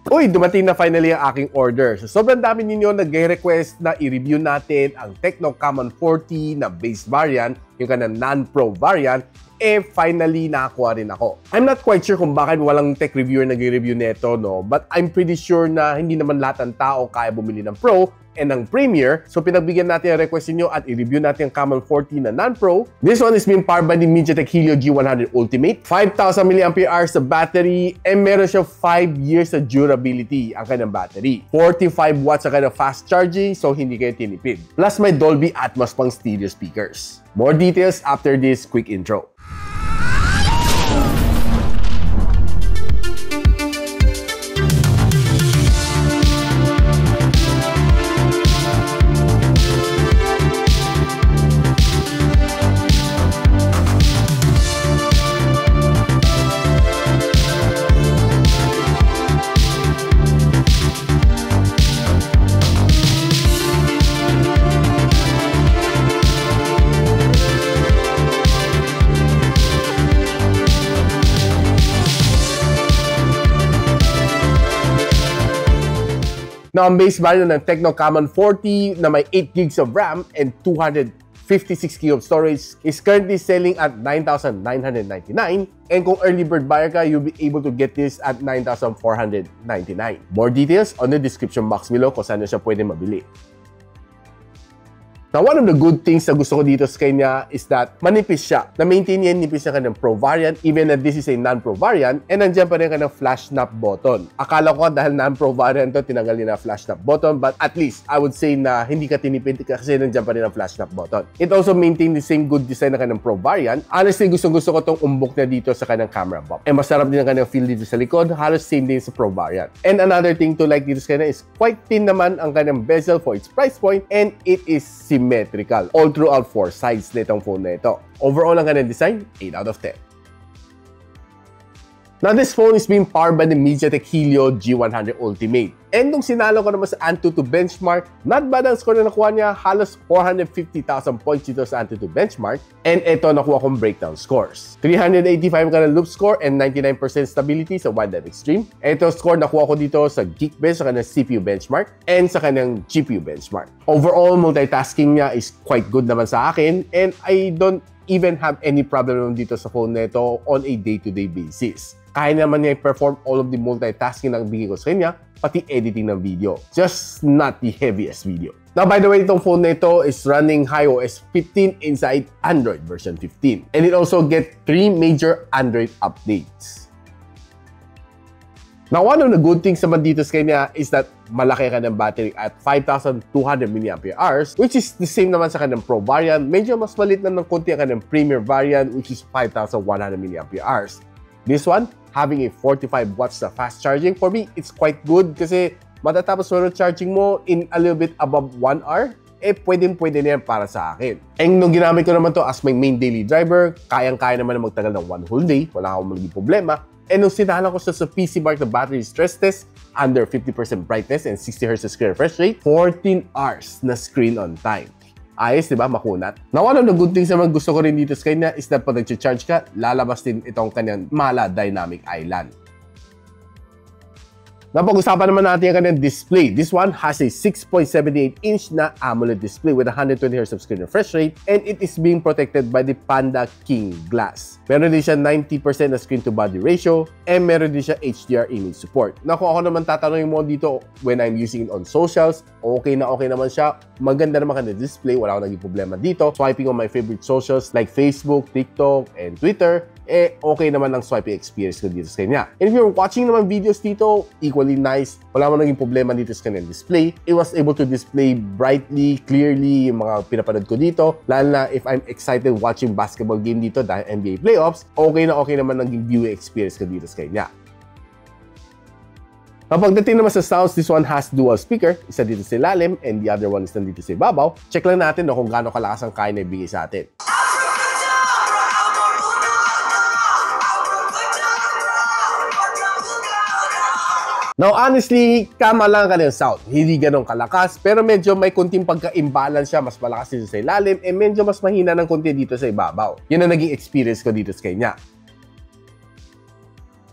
Uy, dumating na finally ang aking order. So, sobrang dami ninyo nag-request na i-review natin ang Tecno Camon 40 na base variant, yung kanang non-pro variant. Finally nakakuha rin ako. I'm not quite sure kung bakit walang tech reviewer nag-review nito, no? But I'm pretty sure na hindi naman lahat ng tao kaya bumili ng Pro and ng Premier. So, pinagbigyan natin ang request niyo at i-review natin ang Camon 40 na non-Pro. This one is being powered by the MediaTek Helio G100 Ultimate. 5,000 mAh sa battery and meron siya 5 years sa durability ang kanyang battery. 45 watts sa kanyang fast charging, so hindi kayo tinipid. Plus, may Dolby Atmos pang stereo speakers. More details after this quick intro. Now, ang base variant ng Tecno Camon 40 na may 8 gigs of RAM and 256 GB of storage is currently selling at 9,999. And kung early bird buyer ka, you'll be able to get this at 9,499. More details on the description box below kung saan siya pwede mabili. Now, one of the good things na gusto ko dito sa kanya is that manipis siya. Na-maintain niya nipis niya kanyang Pro variant, even that this is a non-Pro variant, and nandiyan pa rin kanyang flash snap button. Akala ko dahil non-Pro variant to, tinanggal niya na flash snap button, but at least, I would say na hindi ka tinipid kasi nandiyan pa rin ang flash snap button. It also maintained the same good design na kanyang Pro variant. Honestly, gustong-gusto ko tong umbok na dito sa kanyang camera bump. And masarap din ang kanyang feel dito sa likod, halos same din sa Pro variant. And another thing to like dito sa kanya is quite thin naman ang kanyang bezel for its price point, and it is symmetrical all throughout 4 sides nitong phone na ito. Overall, ang kanyang design, 8 out of 10. Now, this phone is being powered by the MediaTek Helio G100 Ultimate. And nung sinalo ko naman sa Antutu benchmark, not bad ang score na nakuha niya, halos 450,000 points dito sa Antutu benchmark. And ito, nakuha kong breakdown scores. 385 ka na loop score and 99% stability sa Wide Life Extreme. Ito score nakuha ko dito sa Geekbench sa kanyang CPU benchmark and sa kanyang GPU benchmark. Overall, multitasking niya is quite good naman sa akin, and I don't even have any problem dito sa phone na ito on a day-to-day basis. Kaya naman niya i-perform all of the multitasking na bigay ko sa kanya, pati editing ng video. Just not the heaviest video. Now, by the way, itong phone na ito is running iOS 15 inside Android version 15. And it also get 3 major Android updates. Now, one of the good things naman dito sa kanya is that malaki ka ng battery at 5,200 mAh, which is the same naman sa kanyang Pro variant. Medyo mas malit na ng konti ang kanyang Premier variant, which is 5,100 mAh. This one, having a 45 watts na fast charging, for me, it's quite good kasi matatapos mo charging mo in a little bit above 1 hour, pwedeng-pwede na yan para sa akin. And nung ginamit ko naman to as my main daily driver, kayang-kaya naman na magtagal ng 1 whole day, wala akong magiging problema. And nung sinala ko sa PC Mark na battery stress test, under 50% brightness and 60Hz screen refresh rate, 14 hours na screen on time. Ayos, di ba? Makunat. Now, one of the good things naman gusto ko rin dito sa kanya is that pag nag-charge ka, lalabas din itong kanyang Mala Dynamic Island. Napag-usapan naman natin ang kanyang display. This one has a 6.78-inch na AMOLED display with 120Hz of screen refresh rate, and it is being protected by the Panda King glass. Meron din siya 90% na screen-to-body ratio, and meron din siya HDR image support. Na kung ako naman tatanungin mo dito when I'm using it on socials, okay naman siya. Maganda naman kanyang display, wala akong naging problema dito. Swiping on my favorite socials like Facebook, TikTok, and Twitter, okay naman ang swiping experience ko dito sa kanya. And if you're watching naman videos dito, equally nice. Wala mo naging problema dito sa kanyang display. It was able to display brightly, clearly yung mga pinapanood ko dito. Lalo na if I'm excited watching basketball game dito dahil NBA playoffs, okay naman naging viewing experience ko dito sa kanya. Pagdating naman sa sounds, this one has dual speaker. Isa dito sa ilalim and the other one is nandito sa ibabaw. Check lang natin kung gaano kalakas ang kaya na ibigay sa atin. Now, honestly, kama lang kanyang sound. Hindi ganun kalakas, pero medyo may kunting pagka-imbalance siya. Mas malakas dito sa ilalim, and medyo mas mahina ng kunti dito sa ibabaw. Yun ang naging experience ko dito sa kanya.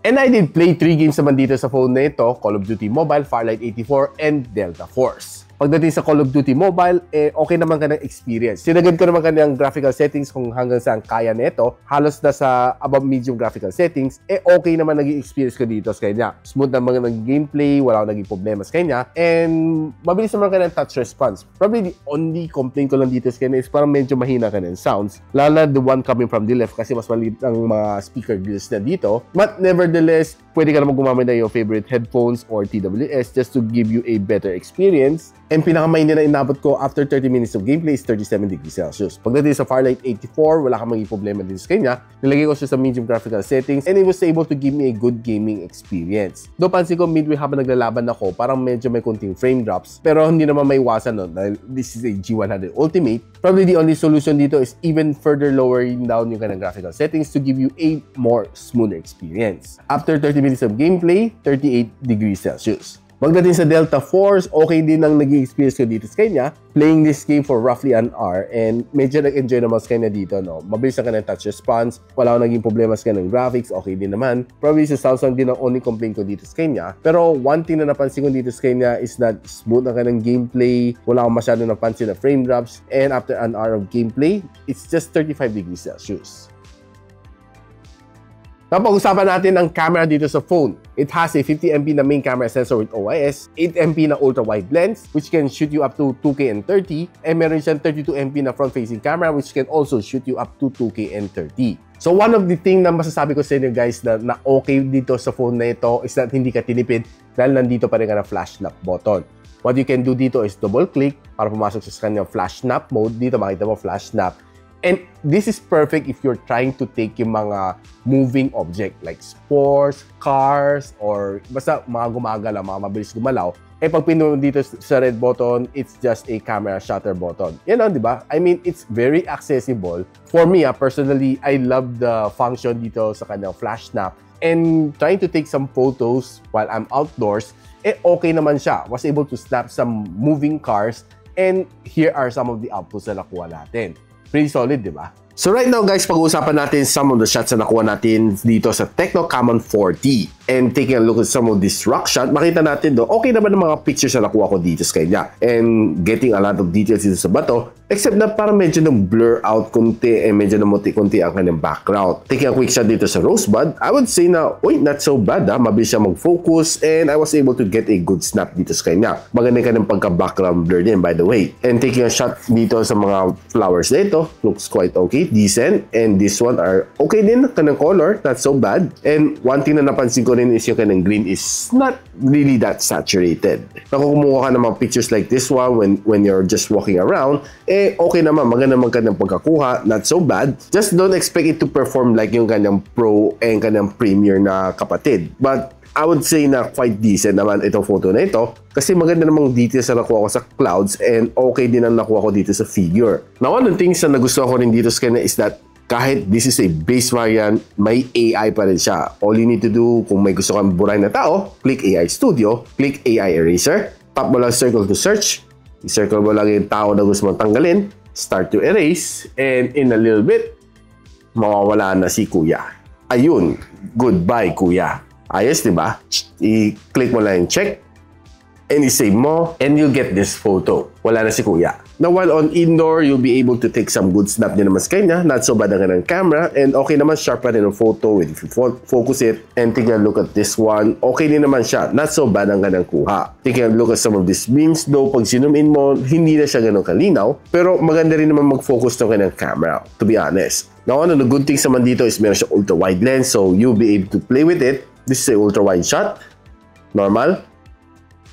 And I did play 3 games naman dito sa phone na ito, Call of Duty Mobile, Farlight 84, and Delta Force. Pagdating sa Call of Duty Mobile, okay naman ka ng experience. Sinagad ko naman kanyang graphical settings kung hanggang saan kaya nito. Halos na sa above medium graphical settings, okay naman naging experience ko dito sa kanya. Smooth naman ng gameplay, wala akong naging problema sa kanya, and mabilis naman kanyang touch response. Probably the only complaint ko lang dito sa kanya is parang medyo mahina kanyang sounds. Lalo na the one coming from the left kasi mas maliit ang mga speaker grills na dito. But nevertheless, pwede ka naman gumamit na yung favorite headphones or TWS just to give you a better experience. And pinakamainit na inabot ko after 30 minutes of gameplay is 37 degrees Celsius. Pagdating sa Farlight 84, wala kang maging problema din sa kanya. Nilagay ko siya sa medium graphical settings and it was able to give me a good gaming experience. Though pansin ko midway habang naglalaban ako, parang medyo may konting frame drops. Pero hindi naman may iwasan nun dahil this is a G100 Ultimate. Probably the only solution dito is even further lowering down yung kanyang graphical settings to give you a more smoother experience. After 30 minutes of gameplay, 38 degrees Celsius. Pagdating sa Delta Force, okay din ang naging experience ko dito sa kanya. Playing this game for roughly an hour and medyo nag-enjoy naman sa kanya dito, no? Mabilis ang kanyang touch response, wala akong naging problema sa kanyang graphics, okay din naman. Probably sa sounds lang din ang only complaint ko dito sa kanya. Pero one thing na napansin ko dito sa kanya is that smooth ang kanyang gameplay, wala akong masyado napansin na frame drops, and after an hour of gameplay, it's just 35 degrees Celsius. Napag-usapan natin ang camera dito sa phone. It has a 50MP na main camera sensor with OIS, 8MP na ultra-wide lens, which can shoot you up to 2K and 30, and meron siyang 32MP na front-facing camera, which can also shoot you up to 2K and 30. So one of the thing na masasabi ko sa inyo guys na okay dito sa phone na ito is that hindi ka tinipid dahil nandito pa rin ka na flash snap button. What you can do dito is double-click para pumasok sa kanyang flash snap mode. Dito makita mo flash snap. And this is perfect if you're trying to take yung mga moving object like sports, cars, or basta mga gumagala, mga mabilis gumalaw. Pag pinuno dito sa red button, it's just a camera shutter button. Yan o, di ba? I mean, it's very accessible. For me, personally, I love the function dito sa kanyang flash snap. And trying to take some photos while I'm outdoors, okay naman siya. Was able to snap some moving cars. And here are some of the outputs na nakuha natin. Pretty solid, di ba? So right now guys, pag-uusapan natin some of the shots na nakuha natin dito sa Tecno Camon 4T. And taking a look at some of this rock shot, makita natin do, okay naman ang mga pictures na nakuha ko dito sa kanya. And getting a lot of details dito sa bato, except na parang medyo nang-blur out konti and medyo namuti-kunti ang kanyang background. Taking a quick shot dito sa Rosebud, I would say na, uy, not so bad ha. Mabilis siya mag-focus and I was able to get a good snap dito sa kanya. Maganda ka ng pagka-background blur din, by the way. And taking a shot dito sa mga flowers na ito, looks quite okay, decent. And this one are okay din, kanang color, not so bad. And one thing na napansin ko rin is yung kanang green is not really that saturated. Nakukumuha ka ng mga pictures like this one when you're just walking around, okay naman, maganda naman ka ng pagkakuha, not so bad. Just don't expect it to perform like yung kanyang Pro and kanyang Premier na kapatid. But I would say na quite decent naman itong photo na ito kasi maganda namang details na nakuha ko sa clouds and okay din ang nakuha ko dito sa figure. Now, one of the things na nagustuhan ko rin dito sa kanya is that kahit this is a base variant, may AI pa rin siya. All you need to do, kung may gusto kang burahin na tao, click AI Studio, click AI Eraser, tap mo lang circle to search, i-circle mo lang yung tao na gusto mong tanggalin, start to erase, and in a little bit, mawawala na si kuya. Ayun, goodbye kuya. Ayos, di ba? I-click mo lang yung check, and i-save mo, and you'll get this photo. Wala na si kuya. Now, while on indoor, you'll be able to take some good snap din naman sa kanya. Not so bad ang kanyang camera. And okay naman, sharp pa rin ang photo if you focus it. And take a look at this one. Okay din naman siya. Not so bad ang kanyang kuha. Taking a look at some of these beams, though pag zoom in mo, hindi na siya ganun kalinaw. Pero maganda rin naman mag-focus ng kanyang camera, to be honest. Now, one of the good things naman dito is meron siya ultra-wide lens. So, you'll be able to play with it. This is a ultra-wide shot. Normal.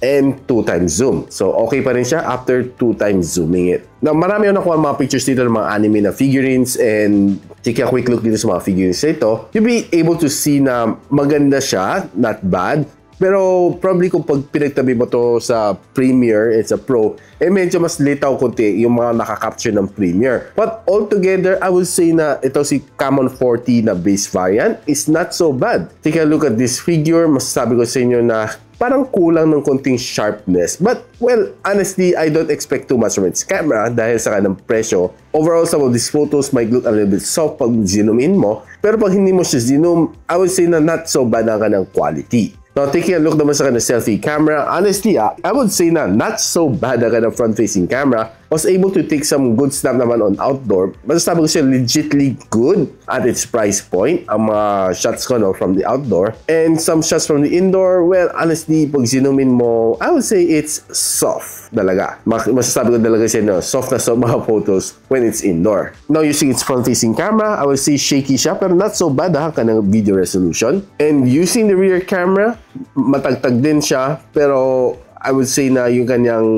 And 2x zoom. So, okay pa rin siya after 2x zooming it. Now, marami ako nakuha mga pictures dito ng mga anime na figurines and take a quick look dito sa mga figurines ito. You'll be able to see na maganda siya, not bad. Pero probably kung pag pinagtabi mo to sa Premiere and sa Pro, medyo mas litaw konti yung mga nakakapture ng Premiere. But altogether, I would say na ito si Camon 40 na base variant is not so bad. Take a look at this figure. Masasabi ko sa inyo na parang kulang ng konting sharpness. But, well, honestly, I don't expect too much from its camera dahil sa kanyang presyo. Overall, some of these photos might look a little bit soft pag zoom in mo. Pero pag hindi mo siya zoom, I would say na not so bad ang kanyang quality. Now, taking a look naman sa kanyang selfie camera, honestly, I would say na not so bad ang kanyang front-facing camera. I was able to take some good snap naman on outdoor. Masasabi ko siya legitly good at its price point. Ang mga shots ko from the outdoor. And some shots from the indoor, well, honestly, pag zinumin mo, I would say it's soft talaga. Masasabi ko talaga siya, soft na soft mga photos when it's indoor. Now, using its front-facing camera, I would say shaky siya, pero not so bad kanang video resolution. And using the rear camera, matagtag din siya, pero I would say na yung kanyang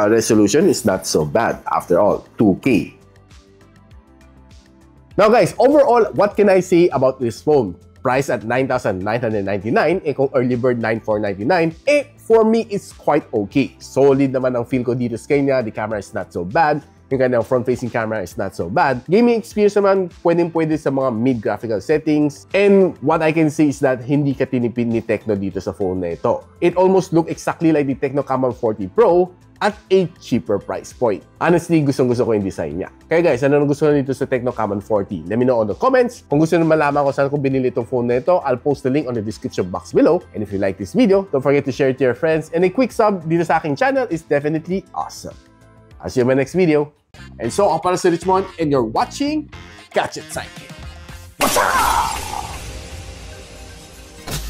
resolution is not so bad after all, 2K. Now guys, overall, what can I say about this phone? Price at 9,999, kung early bird 9,499, for me, it's quite okay. Solid naman ang feel ko dito sa kanya, the camera is not so bad. Yung kanyang front-facing camera is not so bad. Gaming experience naman, pwede sa mga mid-graphical settings. And what I can say is that hindi ka tinipid ni Tecno dito sa phone na ito. It almost look exactly like the Tecno Camon 40 Pro at a cheaper price point. Honestly, gustong-gusto ko yung design niya. Kaya guys, ano gusto nyo dito sa Tecno Camon 40? Let me know on the comments. Kung gusto nyo malaman kung saan ko binili itong phone na ito, I'll post the link on the description box below. And if you like this video, don't forget to share it to your friends. And a quick sub dito sa aking channel is definitely awesome. I'll see you in my next video. And so, ako para si Richmond, and you're watching Gadget Sidekick.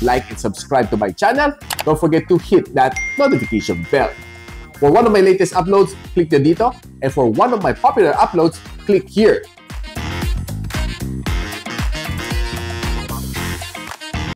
Like and subscribe to my channel. Don't forget to hit that notification bell. For one of my latest uploads, click dito. And for one of my popular uploads, click here.